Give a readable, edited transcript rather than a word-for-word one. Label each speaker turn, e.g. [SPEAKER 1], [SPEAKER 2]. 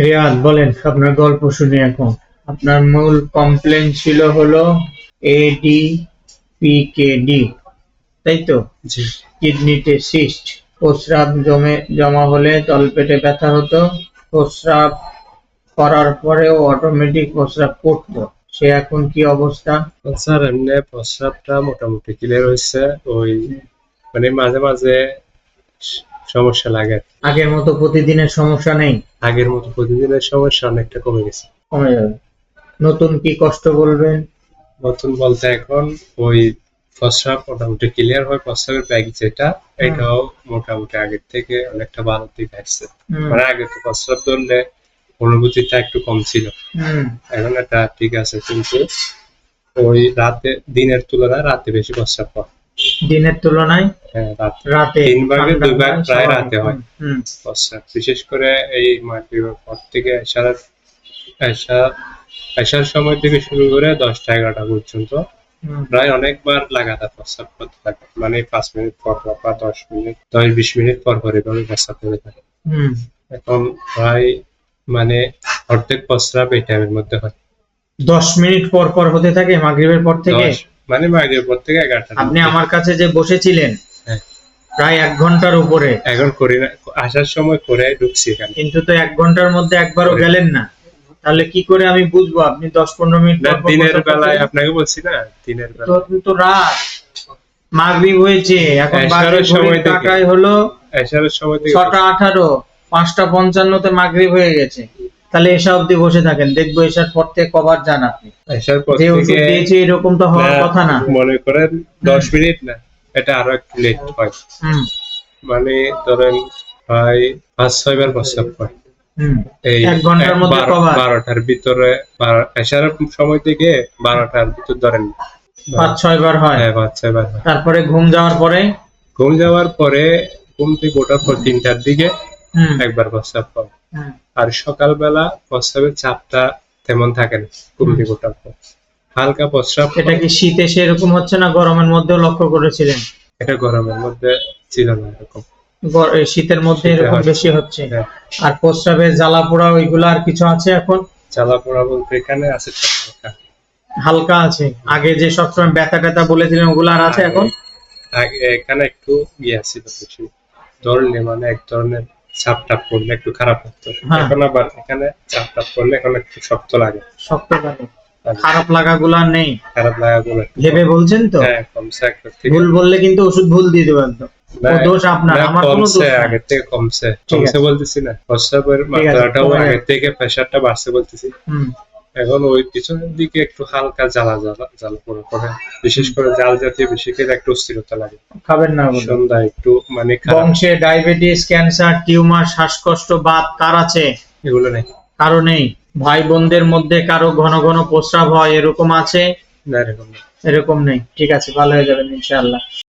[SPEAKER 1] রিয়াদ বলেন, আপনার গল্প শুনি এখন। আপনার মূল কমপ্লেন ছিল হলো এডিপিকেডি, তাই তো?
[SPEAKER 2] জি।
[SPEAKER 1] কিডনিতে সিস্ট, প্রস্রাব জমা হলে তলপেটে ব্যথা হতো, প্রস্রাব করার পরেও অটোমেটিক প্রস্রাব করতো। সে এখন কি অবস্থা?
[SPEAKER 2] স্যার এমনি প্রস্রাবটা মোটামুটি ক্লিয়ার হয়েছে। ওই মানে মাঝে মাঝে সমস্যা লাগে।
[SPEAKER 1] আগের মতো প্রতিদিনের সমস্যা নেই?
[SPEAKER 2] আগের মতো প্রতিদিনের সমস্যা অনেকটা কমে গেছে।
[SPEAKER 1] কমে যাবে। নতুন কি কষ্ট বলবেন?
[SPEAKER 2] নতুন বলতে এখন ওই প্রস্রাব মোটামুটি ক্লিয়ার হয়, প্রস্রাবের ব্যাগ যেটা এটাও মোটামুটি আগের থেকে অনেকটা ভালো দিকে আসছে। মানে আগে তো প্রস্রাব ধরলে অনুভূতিটা একটু কম ছিল, এখন এটা ঠিক আছে, কিন্তু ওই দিনের তুলনায় রাতে বেশি প্রস্রাব হয়।
[SPEAKER 1] দিনের তুলনায়
[SPEAKER 2] হ্যাঁ,
[SPEAKER 1] রাতে
[SPEAKER 2] 3 ভাগের 2 ভাগ প্রায়
[SPEAKER 1] স্বাভাবিক।
[SPEAKER 2] রাতে হয় প্রস্রাব। বিশেষ করে এই মাগরিবের পর থেকে এশার সময় থেকে শুরু করে 10টা 11টা পর্যন্ত প্রায় অনেকবার লাগাতার প্রস্রাব করতে থাকে। মানে 5 মিনিট পর পর বা 10-20 মিনিট পর পর এভাবে প্রস্রাব করে থাকে। এখন প্রায় মানে অর্ধেক প্রস্রাব এই টাইমের মধ্যে হয়।
[SPEAKER 1] 10 মিনিট পর পর হতে থাকে মাগরিবের পর থেকে?
[SPEAKER 2] মানে মাগরিবের পর থেকে 11টা।
[SPEAKER 1] আপনি আমার কাছে যে বসেছিলেন প্রায় 1 ঘন্টার উপরে।
[SPEAKER 2] এখন করি না, আসার সময় করে ঢুকছি এখানে।
[SPEAKER 1] কিন্তু তো 1 ঘন্টার মধ্যে একবারও গেলেন না, তাহলে কি করে আমি বুঝবো আপনি 10-15 মিনিট পর পর?
[SPEAKER 2] দিনের বেলায় আপনাকে বলছি না, দিনের বেলায়
[SPEAKER 1] তো রাত মাগরিব হয়েছে, এখন বাজে সময় টাকায় হলো
[SPEAKER 2] এশারের সময় থেকে
[SPEAKER 1] 6টা 18, 5টা 55-তে মাগরিব হয়ে গেছে। তাহলে এসা অব্দি বসে থাকেন, দেখবো এসার পর থেকে কবার যান আপনি?
[SPEAKER 2] এশার পর
[SPEAKER 1] যে
[SPEAKER 2] থেকে
[SPEAKER 1] ওষুধ দিয়েছে এরকম তো হওয়ার কথা না।
[SPEAKER 2] মনে করেন 10 মিনিট না, এটা আরো একটু লেট হয়। মানে ধরেন প্রায় 5-6 বার প্রস্রাব হয় এই
[SPEAKER 1] 1 ঘন্টার মধ্যে কবার?
[SPEAKER 2] 12টার ভিতরে, এশার সময় থেকে 12টার ভিতর ধরেন
[SPEAKER 1] 5-6 বার হয়।
[SPEAKER 2] হ্যাঁ, 5-6 বার হয়।
[SPEAKER 1] তারপরে ঘুম যাওয়ার পরে?
[SPEAKER 2] ঘুম যাওয়ার পরে, ঘুম থেকে ওঠার পর 3টার দিকে একবার প্রস্রাব হয়। আর সকালবেলা প্রস্রাবের চাপটা তেমন থাকে না। ঘুম থেকে ওঠার পর হালকা প্রস্রাব।
[SPEAKER 1] এটা কি শীতে সেরকম হচ্ছে না গরমের মধ্যেও লক্ষ্য করেছিলেন?
[SPEAKER 2] এটা গরমের মধ্যে ছিল না এরকম,
[SPEAKER 1] শীতের মধ্যে এরকম বেশি হচ্ছে। আর প্রস্রাবের জ্বালা পোড়া ওইগুলো আর কিছু আছে এখন?
[SPEAKER 2] জ্বালা পোড়া বলতে এখানে আছে
[SPEAKER 1] হালকা আছে। আগে যে সবসময় ব্যথা ট্যাথা বলেছিলেন ওগুলো আর আছে এখন?
[SPEAKER 2] আগে এখানে একটু ছিল কিছু ধরলে, মানে এক ধরনের চাপ টাপ পড়লে একটু খারাপ লাগতো। এখন আবার এখানে চাপ টাপ পড়লে এখন একটু শক্ত লাগে।
[SPEAKER 1] শক্ত লাগে, খারাপ লাগাগুলো আর নেই?
[SPEAKER 2] খারাপ লাগাগুলো
[SPEAKER 1] ভেবে বলছেন তো?
[SPEAKER 2] হ্যাঁ, কমছে।
[SPEAKER 1] ভুল বললে কিন্তু ওষুধ ভুল দিয়ে দেবো একদম। দোষ আপনার, আমার কোনো দোষ নাই।
[SPEAKER 2] আগের থেকে কমছে বলতেছি না, প্রস্রাবের মাত্রাটাও আগের থেকে প্রেসারটা বাড়ছে বলতেছি। এখন ওই পিছনের দিকে একটু হালকা জ্বালা পড়ে পড়ে, বিশেষ করে জাল জাতীয় বেশি খেলে একটু অস্থিরতা লাগে।
[SPEAKER 1] খাবেন না?
[SPEAKER 2] সন্ধ্যা একটু মানে
[SPEAKER 1] বংশে ডায়াবেটিস, ক্যান্সার, টিউমার, শ্বাসকষ্ট, বাত কার আছে?
[SPEAKER 2] এগুলো নেই।
[SPEAKER 1] কারো নেই? ভাই বোনদের মধ্যে কারো ঘন ঘন প্রস্রাব হয় এরকম আছে?
[SPEAKER 2] না, এরকম নেই।
[SPEAKER 1] এরকম নেই। ঠিক আছে, ভালো হয়ে যাবেন ইনশাআল্লাহ।